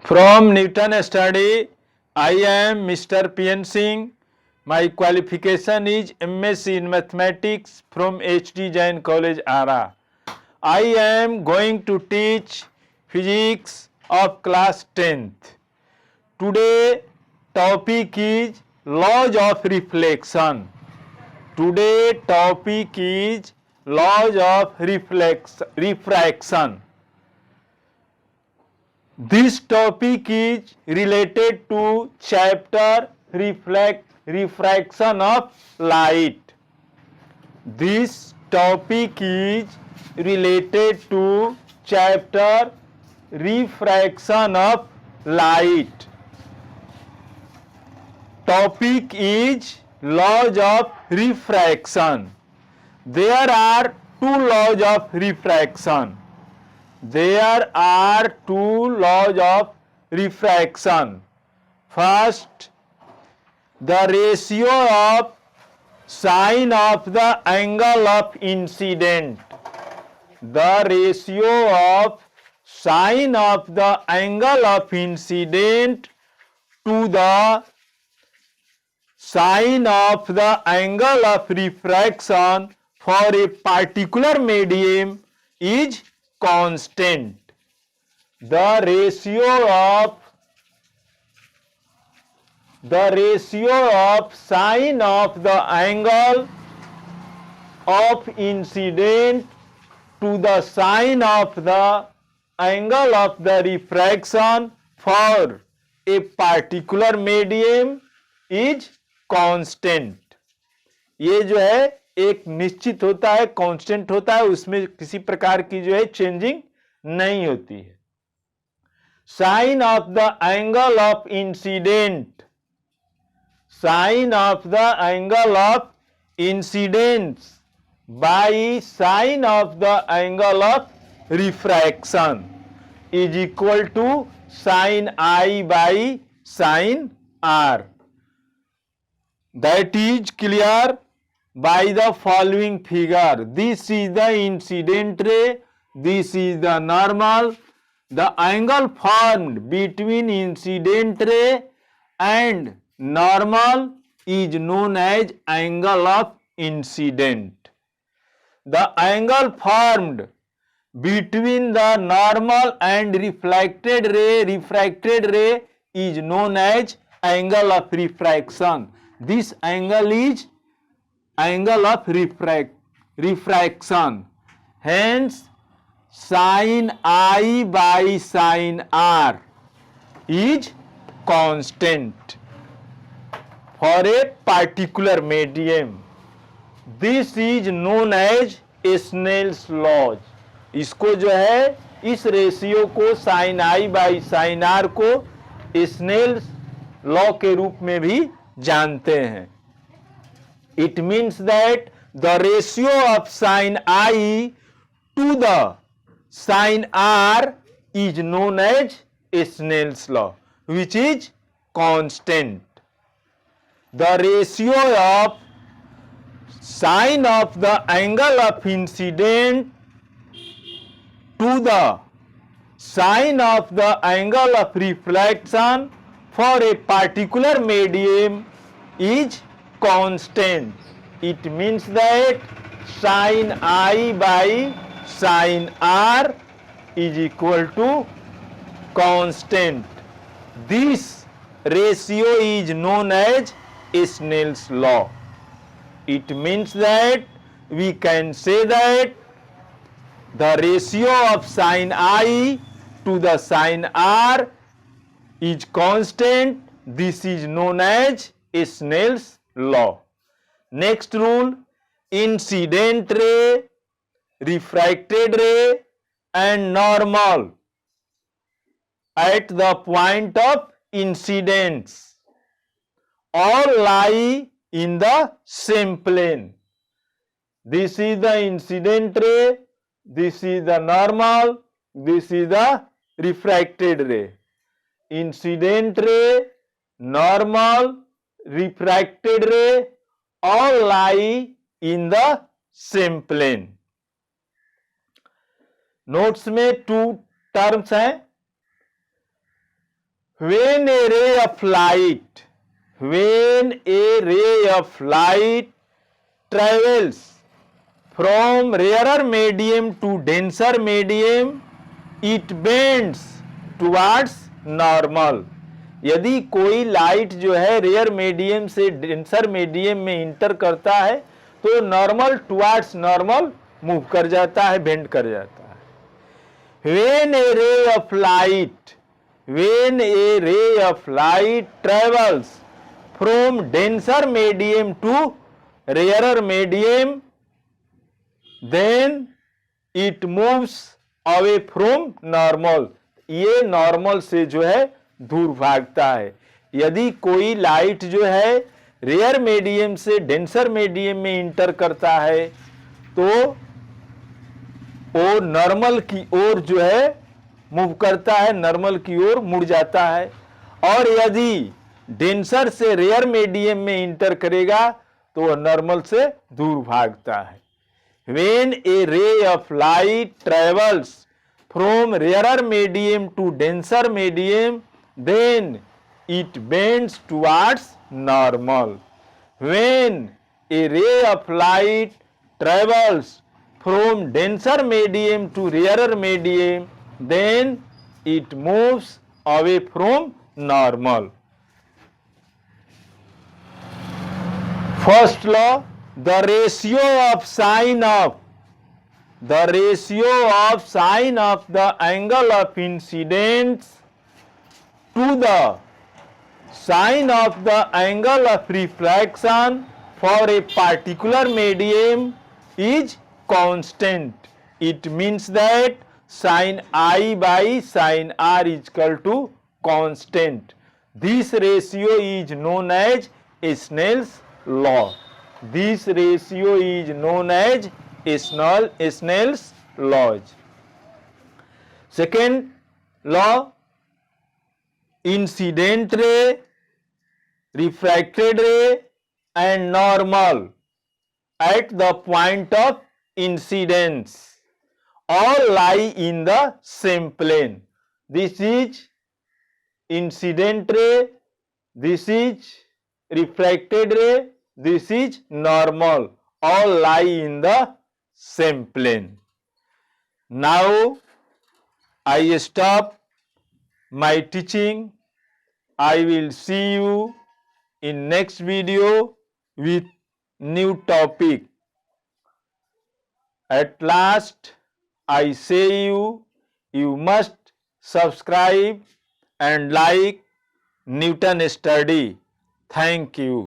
From Newton study, I am Mr. P.N. Singh. My qualification is MSc in Mathematics from HD Jain College, Ara. I am going to teach physics of class 10th. Today topic is laws of reflection. Today topic is laws of refraction. This topic is related to chapter refraction of light. This topic is related to chapter refraction of light. Topic is laws of refraction. There are two laws of refraction. There are two laws of refraction. First, the ratio of sine of the angle of incident. The ratio of sine of the angle of incident to the sine of the angle of refraction for a particular medium is constant. The ratio of sine of the angle of incident to the sine of the angle of the refraction for a particular medium is constant. ये जो है एक निश्चित होता है, constant होता है, उसमें किसी प्रकार की जो है चेंजिंग नहीं होती है. Sine of the angle of incident, sine of the angle of incidence by sine of the angle of refraction is equal to sine i by sine r. That is clear by the following figure. This is the incident ray, this is the normal. The angle formed between incident ray and normal is known as angle of incident. The angle formed between the normal and refracted ray is known as angle of refraction. This angle is angle of refraction. Hence, sin I by sin R is constant for a particular medium. This is known as Snell's law. इसको जो है, इस ratio को sin I by sin R को Snell's law के रूप में भी जानते हैं. It means that the ratio of sin I to the sin R is known as Snell's law, which is constant. The ratio of sine of the angle of incident to the sine of the angle of reflection for a particular medium is constant. It means that sin I by sin R is equal to constant. This ratio is known as Snell's law. It means that we can say that the ratio of sin I to the sin R is constant. This is known as Snell's law. Next rule, incident ray, refracted ray and normal at the point of incidence all lie in the same plane. This is the incident ray, this is the normal, this is the refracted ray. Incident ray, normal, refracted ray all lie in the same plane. Notes में to terms हैं, when a ray of light travels from rarer medium to denser medium, it bends towards normal. यदि कोई light जो है rare medium से denser medium में inter करता है तो नॉर्मल टुवार्ड्स नॉर्मल मूव कर जाता है, बेंड कर जाता है. When a ray of light travels from denser medium to rarer medium, then it moves away from normal. ये नॉर्मल से जो है दूर भागता है. यदि कोई लाइट जो है रेयर मीडियम से डेंसर मीडियम में इंटर करता है तो वो नॉर्मल की ओर जो है मूव करता है, नॉर्मल की ओर मुड़ जाता है. और यदि डेंसर से रेयर मीडियम में इंटर करेगा तो वह नॉर्मल से दूर भागता है. When a ray of light travels from rarer medium to denser medium, then it bends towards normal. When a ray of light travels from denser medium to rarer medium, then it moves away from normal. First law, the ratio of sine of the angle of incidence to the sine of the angle of refraction for a particular medium is constant. It means that sin I by sin R is equal to constant. This ratio is known as Snell's law. This ratio is known as Snell's law. Second law, incident ray, refracted ray and normal at the point of incidence all lie in the same plane. This is incident ray, this is refracted ray, this is normal, all lie in the same plane. Now I stop my teaching. I will see you in next video with new topic. At last I say you must subscribe and like Newton Study. Thank you.